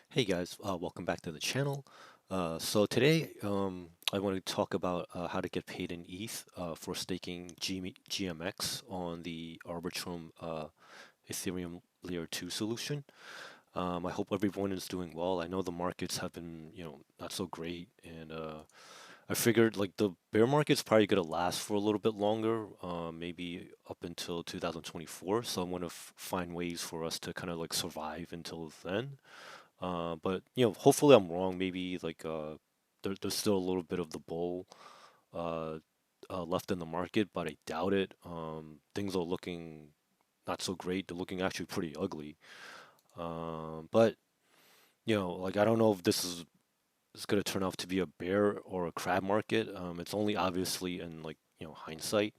Hey guys, welcome back to the channel. So today, I want to talk about how to get paid in ETH for staking GMX on the Arbitrum Ethereum Layer 2 solution. I hope everyone is doing well. I know the markets have been, not so great, and I figured like the bear market's probably gonna last for a little bit longer, maybe up until 2024. So I want to find ways for us to kind of like survive until then. But hopefully I'm wrong. Maybe like there's still a little bit of the bull uh, left in the market, but I doubt it. Things are looking not so great. They're looking actually pretty ugly. But like I don't know if this is gonna turn out to be a bear or a crab market. It's only obviously in like hindsight.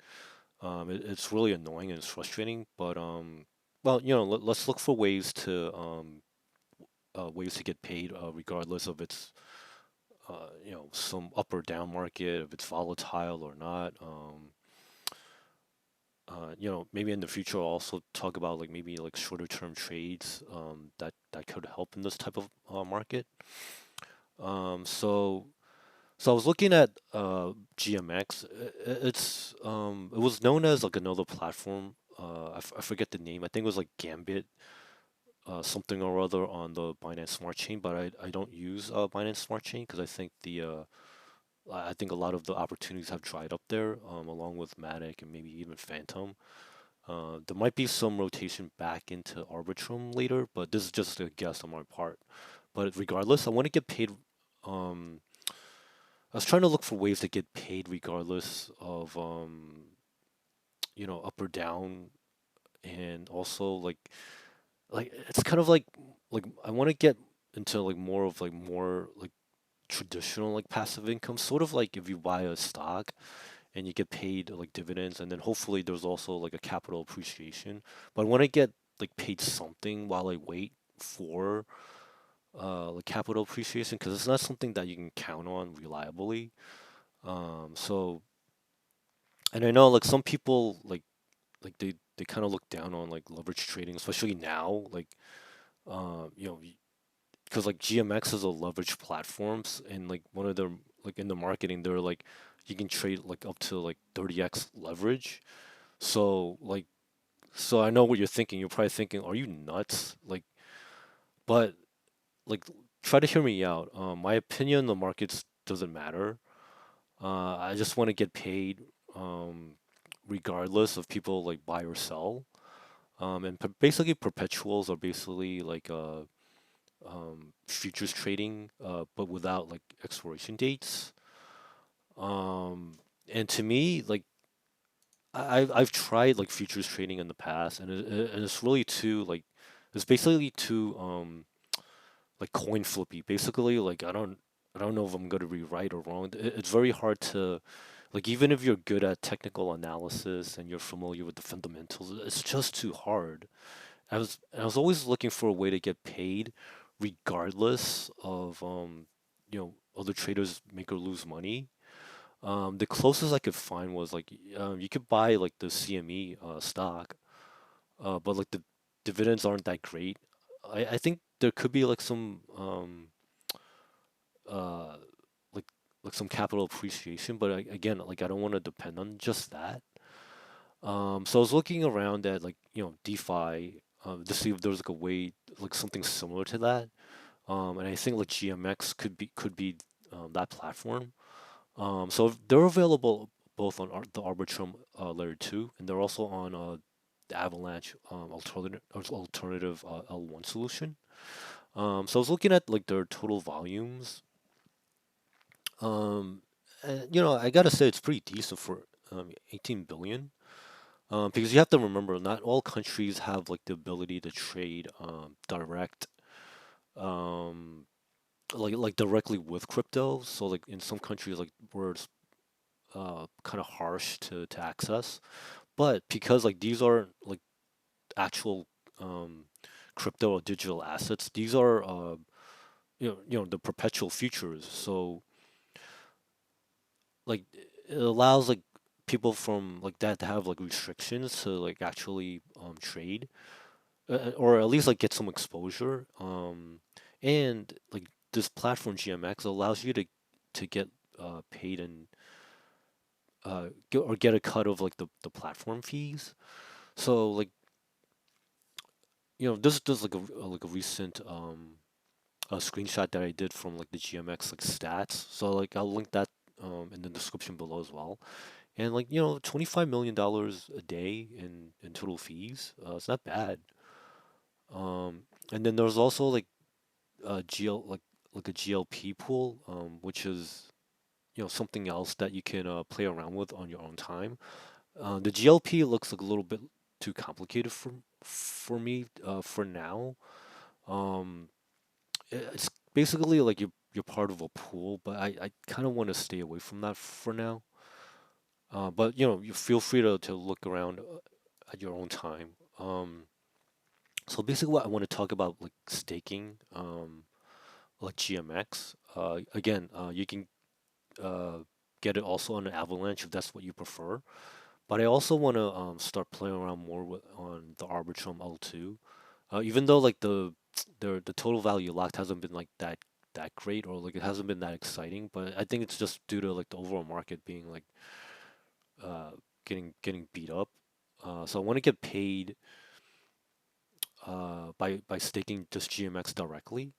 It's really annoying and it's frustrating. But well, let's look for ways to get paid, regardless of its some up or down market, if it's volatile or not. Maybe in the future I'll also talk about like maybe like shorter term trades that could help in this type of market. Um, so so I was looking at GMX. It was known as like another platform. I forget the name. I think it was like Gambit, something or other on the Binance Smart Chain, but I don't use Binance Smart Chain because I think a lot of the opportunities have dried up there, along with Matic and maybe even Phantom. There might be some rotation back into Arbitrum later, but this is just a guess on my part. But regardless, I want to get paid. Um, I was trying to look for ways to get paid regardless of up or down, and also like it's kind of like I want to get into like more like traditional like passive income, sort of like if you buy a stock and you get paid like dividends, and then hopefully there's also like a capital appreciation. But I want to get like paid something while I wait for like capital appreciation because it's not something that you can count on reliably. So and I know like some people like they kind of look down on like leverage trading, especially now, like um, you know, because like GMX is a leverage platforms, and like one of their like in the marketing, they're like you can trade like up to like 30x leverage. So like so I know what you're thinking. You're probably thinking, are you nuts? But like try to hear me out. My opinion on the markets doesn't matter. I just want to get paid regardless of people like buy or sell. And basically perpetuals are basically like futures trading, but without like expiration dates. Um, and to me, like I've tried like futures trading in the past, and it's really too like it's basically too like coin flippy. Basically, like I don't know if I'm gonna be right or wrong. It's very hard to like even if you're good at technical analysis and you're familiar with the fundamentals, it's just too hard. I was always looking for a way to get paid, regardless of other traders make or lose money. The closest I could find was like you could buy like the CME stock, but like the dividends aren't that great. I think there could be like some uh like some capital appreciation, but again, like I don't want to depend on just that. So I was looking around at like DeFi to see if there was like a way like something similar to that. And I think like GMX could be that platform. So they're available both on the Arbitrum layer 2, and they're also on the Avalanche alternative L1 solution. So I was looking at like their total volumes. Um, and, I gotta say it's pretty decent for 18 billion. Because you have to remember, not all countries have like the ability to trade direct, um, like directly with crypto. So like in some countries, like where it's kind of harsh to access. But because like these are like actual um, crypto or digital assets, these are the perpetual futures. So like it allows like people from like that to have like restrictions to like actually trade or at least like get some exposure. And like this platform GMX allows you to get paid and get a cut of like the platform fees. So like this does like a recent a screenshot that I did from like the GMX like stats. So like I'll link that in the description below as well. And like $25 million a day in total fees. It's not bad. Um, and then there's also like GL like a GLP pool, which is something else that you can play around with on your own time. The GLP looks like a little bit too complicated for me for now. Um, it's basically like you're part of a pool, but I kind of want to stay away from that for now. But you feel free to look around at your own time. So basically, what I want to talk about like staking, like GMX. Again, you can uh, get it also on an Avalanche if that's what you prefer. But I also want to start playing around more on the Arbitrum L2. Even though like the total value locked hasn't been like that great or like it hasn't been that exciting, but I think it's just due to like the overall market being like uh, getting beat up. So I want to get paid by staking just GMX directly.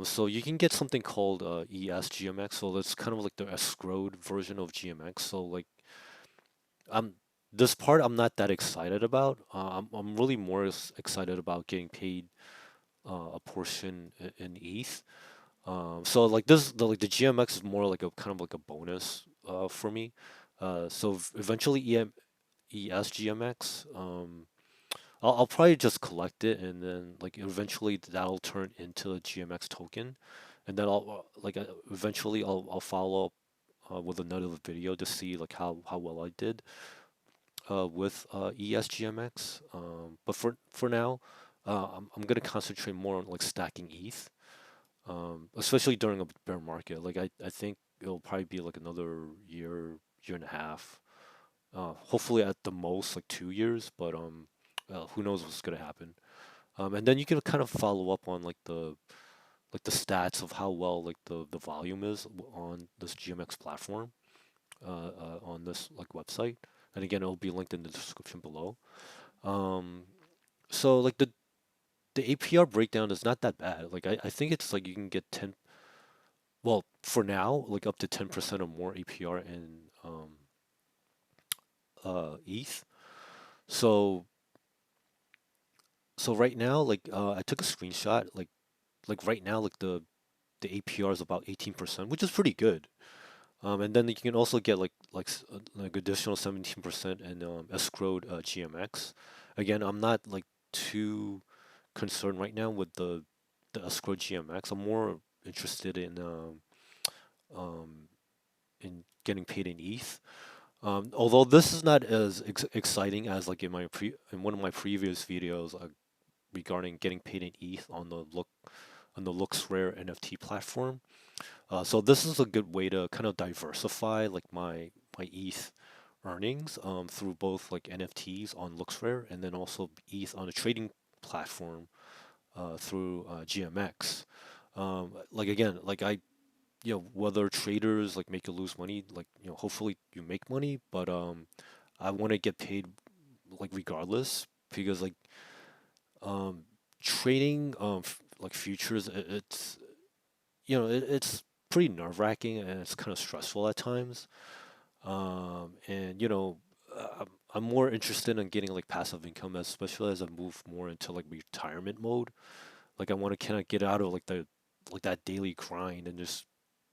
So you can get something called ES GMX. So that's kind of like the escrowed version of GMX. So like I'm this part I'm not that excited about. I'm really more excited about getting paid a portion in ETH. So like the GMX is more like a kind of like a bonus for me. So eventually ES GMX. I'll probably just collect it and then like eventually that'll turn into a GMX token, and then eventually I'll follow up with another video to see like how well I did with ESGMX. But for now, I'm gonna concentrate more on like stacking ETH, especially during a bear market. Like I think it'll probably be like another year and a half. Hopefully at the most like 2 years, but who knows what's gonna happen. And then you can kind of follow up on like the stats of how well like the volume is on this GMX platform on this like website. And again, it'll be linked in the description below. Um, so like the APR breakdown is not that bad. Like I think it's like you can get 10, well, for now, like up to 10% or more APR in ETH. So so right now, like I took a screenshot, like right now, like the APR is about 18%, which is pretty good. And then you can also get like additional 17% in escrowed GMX. Again, I'm not like too concerned right now with the escrowed GMX. I'm more interested um, in getting paid in ETH. Although this is not as exciting as like in one of my previous videos regarding getting paid in ETH on the Looks Rare NFT platform. So this is a good way to kind of diversify like my ETH earnings through both like NFTs on LooksRare and then also ETH on a trading platform through GMX. Like again, like whether traders like make you lose money, like hopefully you make money, but I want to get paid like regardless because like um, trading like futures, it's it's pretty nerve-wracking and it's kind of stressful at times. And I'm more interested in getting like passive income, especially as I move more into like retirement mode. Like I want to kind of get out of like that daily grind and just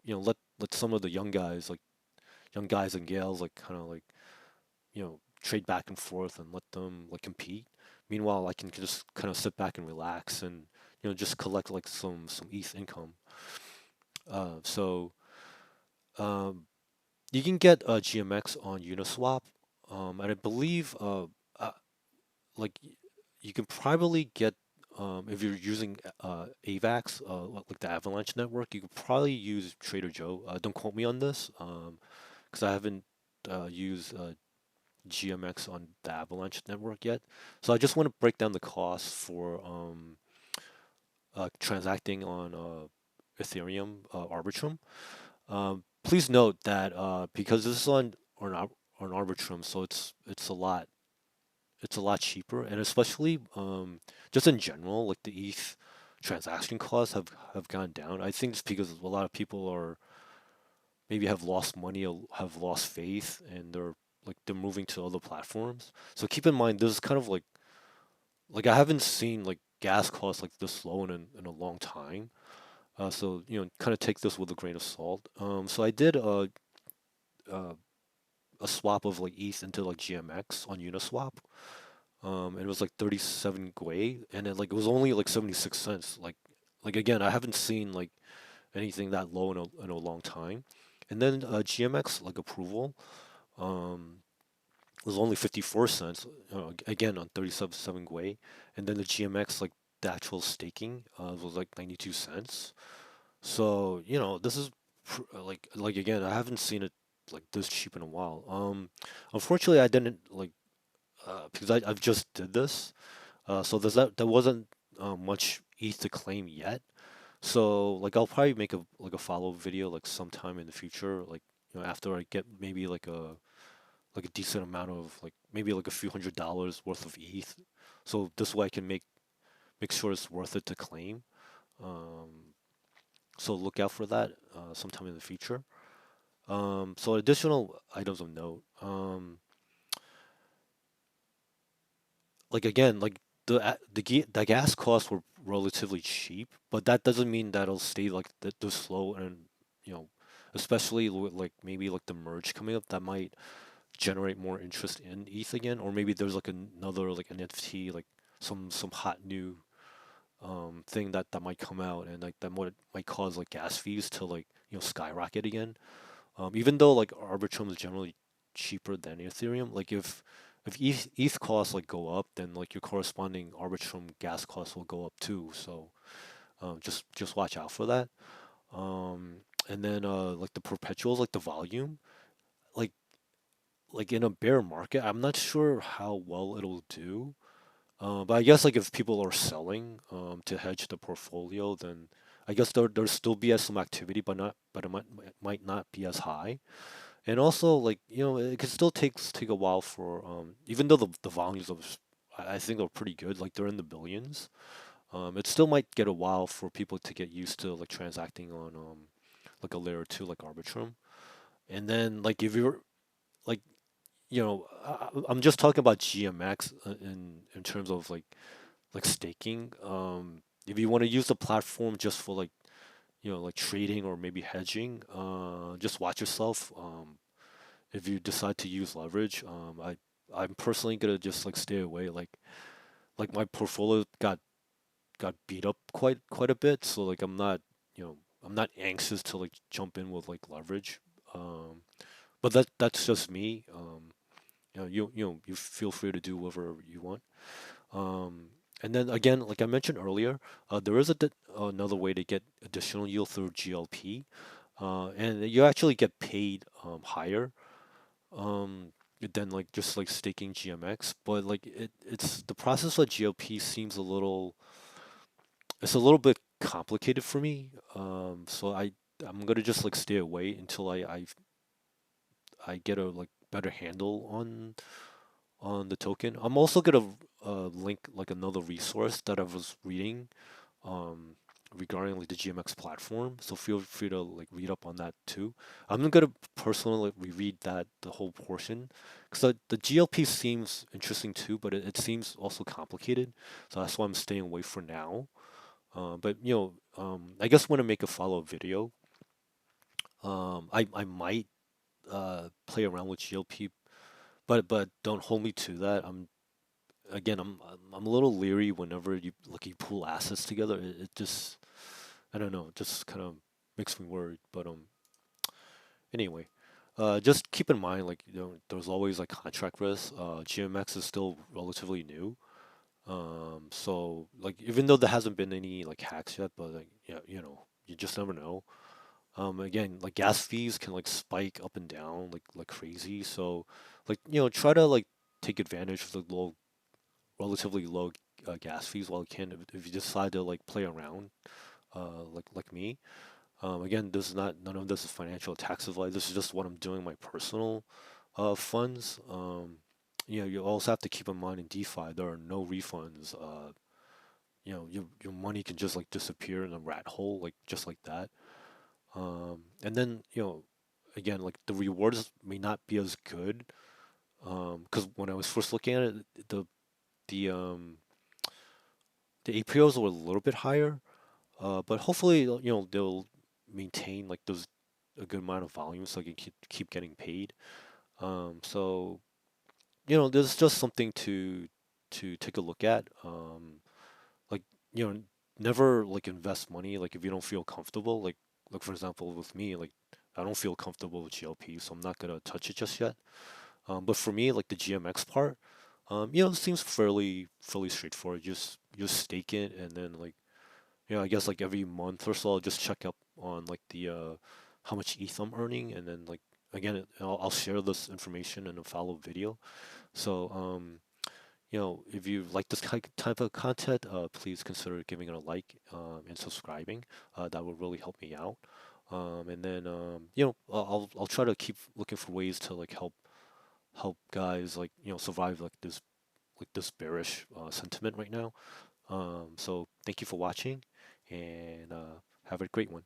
let some of the young guys and gals like kind of like trade back and forth and let them like compete. Meanwhile, I can just kind of sit back and relax and just collect like some ETH income. So um, you can get GMX on Uniswap, and I believe uh, like you can probably get if you're using AVAX, like the Avalanche network, you could probably use Trader Joe. Don't quote me on this, because I haven't used GMX on the Avalanche network yet. So I just want to break down the costs for transacting on Ethereum Arbitrum. Please note that because this is on Arbitrum, so it's a lot cheaper, and especially just in general, like the ETH transaction costs have gone down. I think it's because a lot of people are maybe have lost money or have lost faith, and they're moving to other platforms. So keep in mind, this is kind of like I haven't seen like gas costs like this low in a long time. So kind of take this with a grain of salt. So I did uh, a swap of like ETH into like GMX on Uniswap. And it was like 37 Gwei, and then like it was only like 76 cents. Like again, I haven't seen like anything that low in a long time. And then GMX like approval um was only 54 cents again on 37 Gwei, and then the GMX like the actual staking was like 92 cents. So, this is like again, I haven't seen it like this cheap in a while. Unfortunately, I didn't like because I've just did this. So there wasn't much ETH to claim yet. So like I'll probably make a follow video like sometime in the future, like after I get maybe like a decent amount of like maybe like a few $100s worth of ETH. So this way I can make sure it's worth it to claim. Um, so look out for that sometime in the future. So additional items of note. Like again, like the gas costs were relatively cheap, but that doesn't mean that it'll stay like the slow and you know, especially with like maybe like the merge coming up that might generate more interest in ETH again, or maybe there's like another like NFT like some hot new thing that might come out and like that might cause like gas fees to like skyrocket again. Even though like Arbitrum is generally cheaper than Ethereum, like if ETH costs like go up, then like your corresponding Arbitrum gas costs will go up too. So just watch out for that. And then like the perpetuals, like the volume, like like in a bear market, I'm not sure how well it'll do. But I guess like if people are selling to hedge the portfolio, then I guess there'll still be some activity, but it might not be as high. And also, like, it could still take a while for even though the volumes of I think are pretty good, like they're in the billions. It still might get a while for people to get used to like transacting on like a layer two like Arbitrum. And then like if you're like I'm just talking about GMX in terms of like staking. If you want to use the platform just for like like trading or maybe hedging, just watch yourself. If you decide to use leverage, I'm personally gonna just like stay away. Like my portfolio got beat up quite a bit, so like I'm not anxious to like jump in with like leverage. Um, but that's just me. You feel free to do whatever you want. Um, and then again, like I mentioned earlier, there is another way to get additional yield through GLP, and you actually get paid higher um than like just like staking GMX, but like it's the process of GLP seems it's a little bit complicated for me. So I'm gonna just like stay away until I get a like better handle on the token. I'm also gonna link like another resource that I was reading um, regarding like the GMX platform. So feel free to like read up on that too. I'm gonna personally like, reread the whole portion because the GLP seems interesting too, but it seems also complicated. So that's why I'm staying away for now. But I guess when I make a follow-up video, I might play around with GLP, but don't hold me to that. I'm a little leery whenever you pull assets together. It just I don't know, it just kind of makes me worried. But anyway, just keep in mind like there's always like contract risk. GMX is still relatively new. So like even though there hasn't been any like hacks yet, but like yeah, you just never know. Again, like gas fees can like spike up and down like crazy. So like try to like take advantage of the relatively low gas fees while you can. If you decide to like play around, like me. Again, this is not none of this is financial tax advice. This is just what I'm doing my personal funds. You also have to keep in mind in DeFi there are no refunds. Your money can just like disappear in a rat hole like just like that. And then again like the rewards may not be as good. Because when I was first looking at it, the um the APRs were a little bit higher. But hopefully they'll maintain like those a good amount of volume so I can keep getting paid. So there's just something to take a look at. Like you know, never like invest money like if you don't feel comfortable. Like for example with me, like I don't feel comfortable with GLP, so I'm not gonna touch it just yet. But for me, like the GMX part, it seems fairly straightforward. Just stake it and then like I guess like every month or so, I'll just check up on like the how much ETH I'm earning, and then like again, I'll share this information in a follow video. So if you like this type of content, please consider giving it a like and subscribing. That will really help me out. And then I'll try to keep looking for ways to like help guys like survive like this bearish sentiment right now. So thank you for watching and have a great one.